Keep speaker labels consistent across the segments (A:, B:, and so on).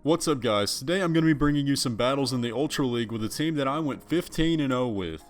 A: What's up guys, today I'm going to be bringing you some battles in the Ultra League with a team that I went 15-0 with.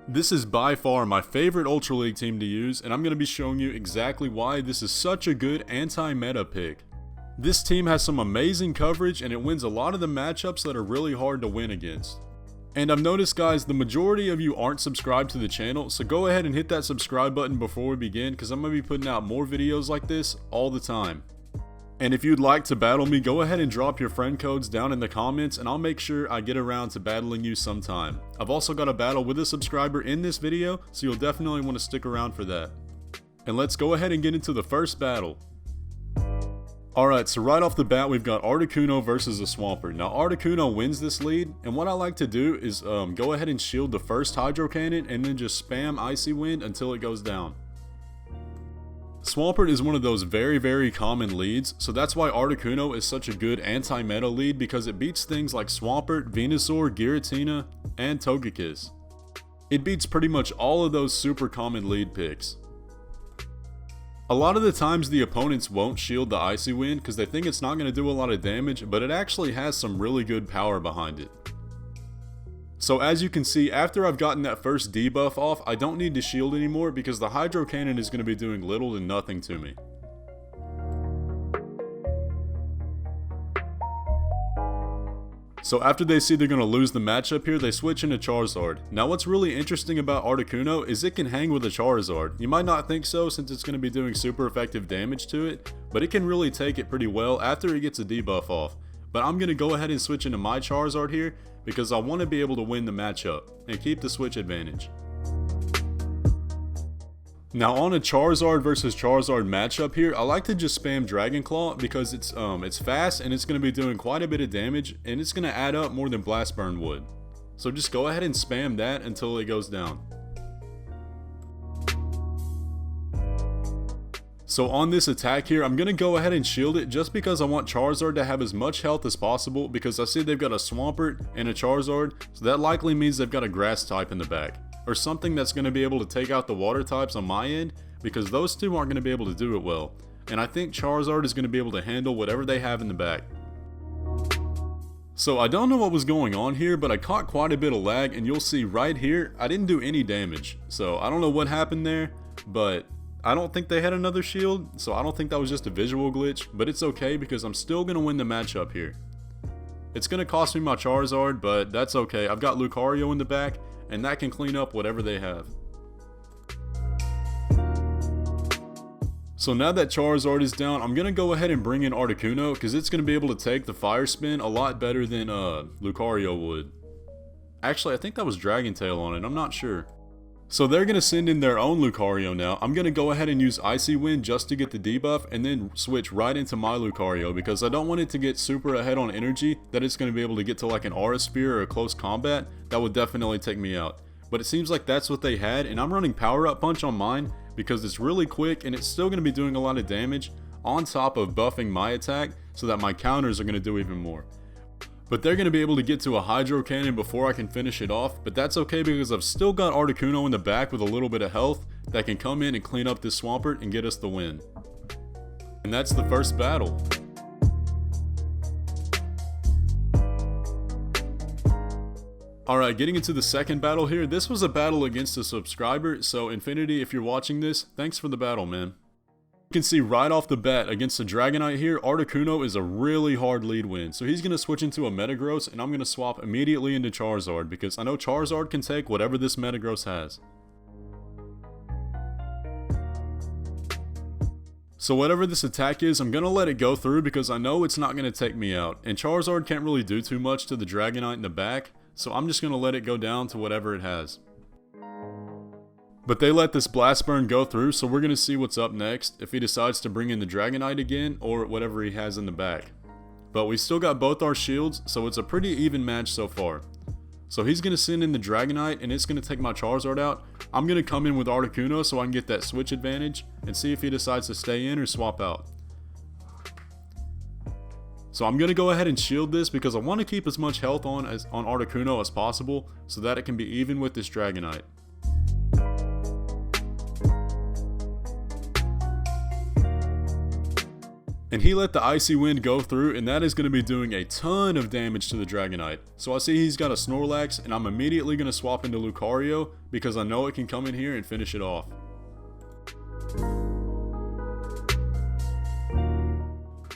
A: This is by far my favorite Ultra League team to use, and I'm going to be showing you exactly why this is such a good anti-meta pick. This team has some amazing coverage and it wins a lot of the matchups that are really hard to win against. And I've noticed guys, the majority of you aren't subscribed to the channel, so go ahead and hit that subscribe button before we begin because I'm going to be putting out more videos like this all the time. And if you'd like to battle me, go ahead and drop your friend codes down in the comments and I'll make sure I get around to battling you sometime. I've also got a battle with a subscriber in this video, so you'll definitely want to stick around for that. And let's go ahead and get into the first battle. Alright, so right off the bat we've got Articuno versus a Swampert. Now Articuno wins this lead, and what I like to do is go ahead and shield the first Hydro Cannon and then just spam Icy Wind until it goes down. Swampert is one of those very common leads, so that's why Articuno is such a good anti-meta lead because it beats things like Swampert, Venusaur, Giratina, and Togekiss. It beats pretty much all of those super common lead picks. A lot of the times the opponents won't shield the Icy Wind because they think it's not going to do a lot of damage, but it actually has some really good power behind it. So as you can see, after I've gotten that first debuff off, I don't need to shield anymore because the Hydro Cannon is going to be doing little to nothing to me. So after they see they're going to lose the matchup here, they switch into Charizard. Now what's really interesting about Articuno is it can hang with a Charizard. You might not think so since it's going to be doing super effective damage to it, but it can really take it pretty well after it gets a debuff off. But I'm going to go ahead and switch into my Charizard here because I want to be able to win the matchup and keep the switch advantage. Now on a Charizard versus Charizard matchup here, I like to just spam Dragon Claw because it's fast and it's going to be doing quite a bit of damage and it's going to add up more than Blast Burn would. So just go ahead and spam that until it goes down. So on this attack here, I'm going to go ahead and shield it just because I want Charizard to have as much health as possible because I see they've got a Swampert and a Charizard, so that likely means they've got a Grass type in the back. Or something that's going to be able to take out the Water types on my end because those two aren't going to be able to do it well. And I think Charizard is going to be able to handle whatever they have in the back. So I don't know what was going on here, but I caught quite a bit of lag and you'll see right here, I didn't do any damage. So I don't know what happened there, but I don't think they had another shield, so I don't think that was just a visual glitch, but it's okay because I'm still going to win the matchup here. It's going to cost me my Charizard, but that's okay. I've got Lucario in the back, and that can clean up whatever they have. So now that Charizard is down, I'm going to go ahead and bring in Articuno because it's going to be able to take the Fire Spin a lot better than Lucario would. Actually, I think that was Dragon Tail on it, I'm not sure. So they're going to send in their own Lucario now. I'm going to go ahead and use Icy Wind just to get the debuff and then switch right into my Lucario because I don't want it to get super ahead on energy that it's going to be able to get to like an Aura Sphere or a close combat. That would definitely take me out. But it seems like that's what they had, and I'm running Power Up Punch on mine because it's really quick and it's still going to be doing a lot of damage on top of buffing my attack so that my counters are going to do even more. But they're going to be able to get to a Hydro Cannon before I can finish it off, but that's okay because I've still got Articuno in the back with a little bit of health that can come in and clean up this Swampert and get us the win. And that's the first battle. Alright, getting into the second battle here, this was a battle against a subscriber, so Infinity, if you're watching this, thanks for the battle, man. You can see right off the bat against the Dragonite here, Articuno is a really hard lead win. So he's going to switch into a Metagross and I'm going to swap immediately into Charizard because I know Charizard can take whatever this Metagross has. So whatever this attack is, I'm going to let it go through because I know it's not going to take me out. And Charizard can't really do too much to the Dragonite in the back, so I'm just going to let it go down to whatever it has. But they let this Blast Burn go through, so we're going to see what's up next, if he decides to bring in the Dragonite again, or whatever he has in the back. But we still got both our shields, so it's a pretty even match so far. So he's going to send in the Dragonite, and it's going to take my Charizard out. I'm going to come in with Articuno so I can get that switch advantage, and see if he decides to stay in or swap out. So I'm going to go ahead and shield this because I want to keep as much health on Articuno as possible, so that it can be even with this Dragonite. And he let the Icy Wind go through, and that is going to be doing a ton of damage to the Dragonite. So I see he's got a Snorlax, and I'm immediately going to swap into Lucario because I know it can come in here and finish it off.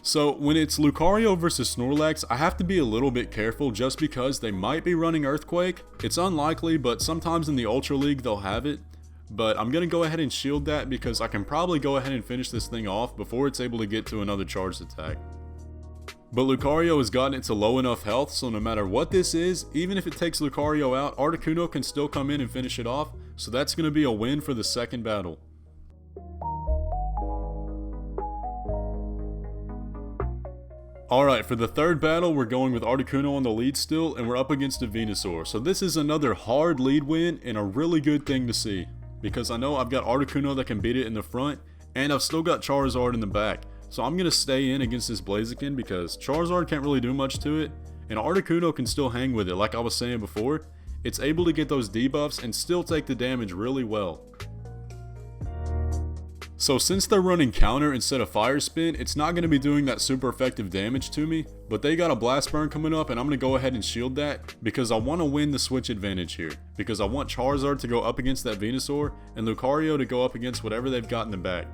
A: So when it's Lucario versus Snorlax, I have to be a little bit careful just because they might be running Earthquake. It's unlikely, but sometimes in the Ultra League they'll have it. But I'm going to go ahead and shield that because I can probably go ahead and finish this thing off before it's able to get to another charged attack. But Lucario has gotten it to low enough health, so no matter what this is, even if it takes Lucario out, Articuno can still come in and finish it off. So that's going to be a win for the second battle. Alright, for the third battle, we're going with Articuno on the lead still, and we're up against a Venusaur. So this is another hard lead win, and a really good thing to see. Because I know I've got Articuno that can beat it in the front, and I've still got Charizard in the back. So I'm going to stay in against this Blaziken, because Charizard can't really do much to it, and Articuno can still hang with it, like I was saying before. It's able to get those debuffs and still take the damage really well. So since they're running counter instead of fire spin, it's not going to be doing that super effective damage to me, but they got a blast burn coming up and I'm going to go ahead and shield that because I want to win the switch advantage here, because I want Charizard to go up against that Venusaur and Lucario to go up against whatever they've got in the back.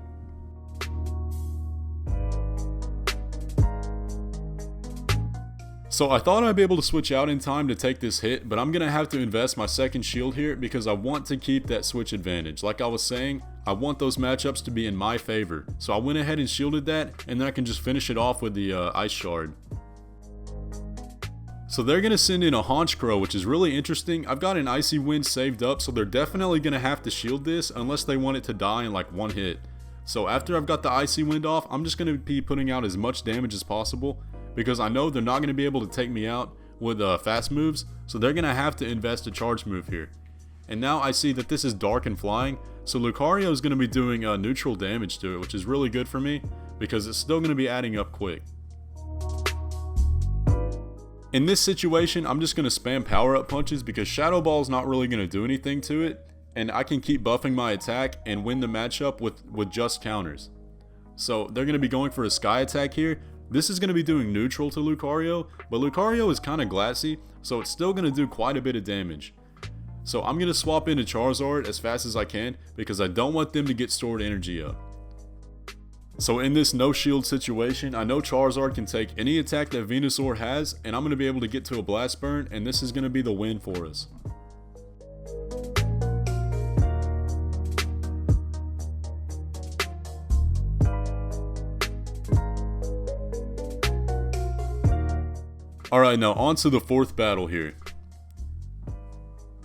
A: So I thought I'd be able to switch out in time to take this hit, but I'm going to have to invest my second shield here because I want to keep that switch advantage. Like I was saying, I want those matchups to be in my favor. So I went ahead and shielded that, and then I can just finish it off with the Ice Shard. So they're going to send in a Honchkrow, which is really interesting. I've got an Icy Wind saved up, so they're definitely going to have to shield this unless they want it to die in like one hit. So after I've got the Icy Wind off, I'm just going to be putting out as much damage as possible, because I know they're not going to be able to take me out with fast moves, so they're going to have to invest a charge move here. And now I see that this is dark and flying, so Lucario is going to be doing neutral damage to it, which is really good for me, because it's still going to be adding up quick. In this situation, I'm just going to spam power-up punches because Shadow Ball is not really going to do anything to it, and I can keep buffing my attack and win the matchup with just counters. So they're going to be going for a Sky Attack here. This is going to be doing neutral to Lucario, but Lucario is kind of glassy, so it's still going to do quite a bit of damage. So I'm going to swap into Charizard as fast as I can because I don't want them to get stored energy up. So in this no shield situation, I know Charizard can take any attack that Venusaur has, and I'm going to be able to get to a Blast Burn, and this is going to be the win for us. Alright, now on to the fourth battle here.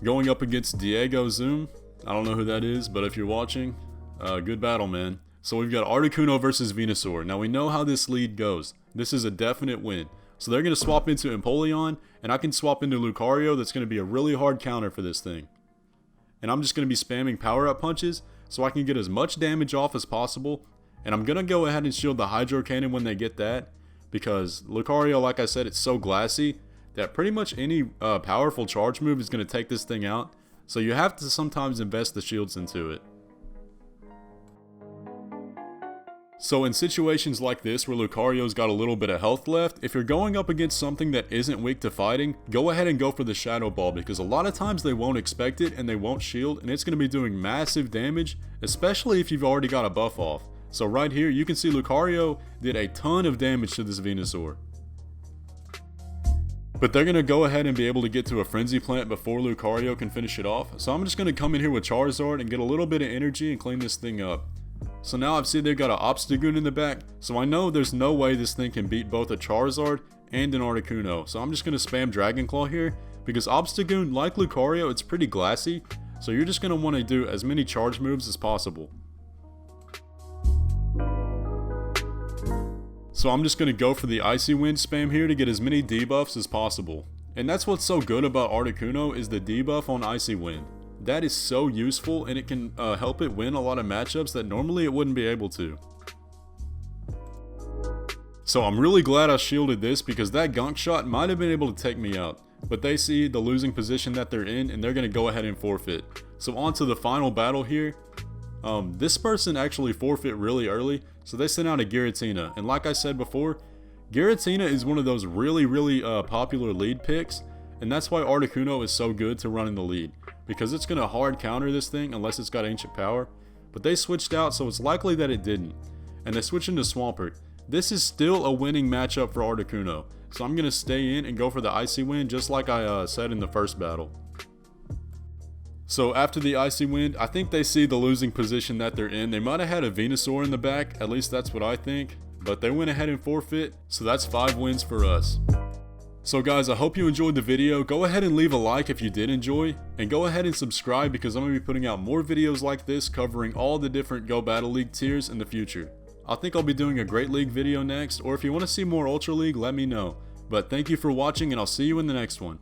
A: Going up against Diego Zoom. I don't know who that is, but if you're watching, good battle, man. So we've got Articuno versus Venusaur. Now we know how this lead goes. This is a definite win. So they're going to swap into Empoleon, and I can swap into Lucario. That's going to be a really hard counter for this thing. And I'm just going to be spamming power-up punches so I can get as much damage off as possible. And I'm going to go ahead and shield the Hydro Cannon when they get that, because Lucario, like I said, it's so glassy that pretty much any powerful charge move is going to take this thing out. So you have to sometimes invest the shields into it. So in situations like this where Lucario's got a little bit of health left, if you're going up against something that isn't weak to fighting, go ahead and go for the Shadow Ball, because a lot of times they won't expect it and they won't shield, and it's going to be doing massive damage, especially if you've already got a buff off. So right here, you can see Lucario did a ton of damage to this Venusaur. But they're going to go ahead and be able to get to a Frenzy Plant before Lucario can finish it off. So I'm just going to come in here with Charizard and get a little bit of energy and clean this thing up. So now I've seen they've got an Obstagoon in the back, so I know there's no way this thing can beat both a Charizard and an Articuno. So I'm just going to spam Dragon Claw here, because Obstagoon, like Lucario, it's pretty glassy. So you're just going to want to do as many charge moves as possible. So I'm just going to go for the Icy Wind spam here to get as many debuffs as possible. And that's what's so good about Articuno, is the debuff on Icy Wind. That is so useful, and it can help it win a lot of matchups that normally it wouldn't be able to. So I'm really glad I shielded this, because that Gunk Shot might have been able to take me out. But they see the losing position that they're in, and they're going to go ahead and forfeit. So on to the final battle here. This person actually forfeit really early, so they sent out a Giratina, and like I said before, Giratina is one of those really popular lead picks, and that's why Articuno is so good to run in the lead, because it's going to hard counter this thing unless it's got Ancient Power. But they switched out, so it's likely that it didn't, and they switched into Swampert. This is still a winning matchup for Articuno, so I'm going to stay in and go for the Icy Wind just like I said in the first battle. So after the Icy Wind, I think they see the losing position that they're in. They might have had a Venusaur in the back, at least that's what I think, but they went ahead and forfeit, so that's 5 wins for us. So guys, I hope you enjoyed the video. Go ahead and leave a like if you did enjoy, and go ahead and subscribe because I'm going to be putting out more videos like this covering all the different Go Battle League tiers in the future. I think I'll be doing a Great League video next, or if you want to see more Ultra League, let me know. But thank you for watching, and I'll see you in the next one.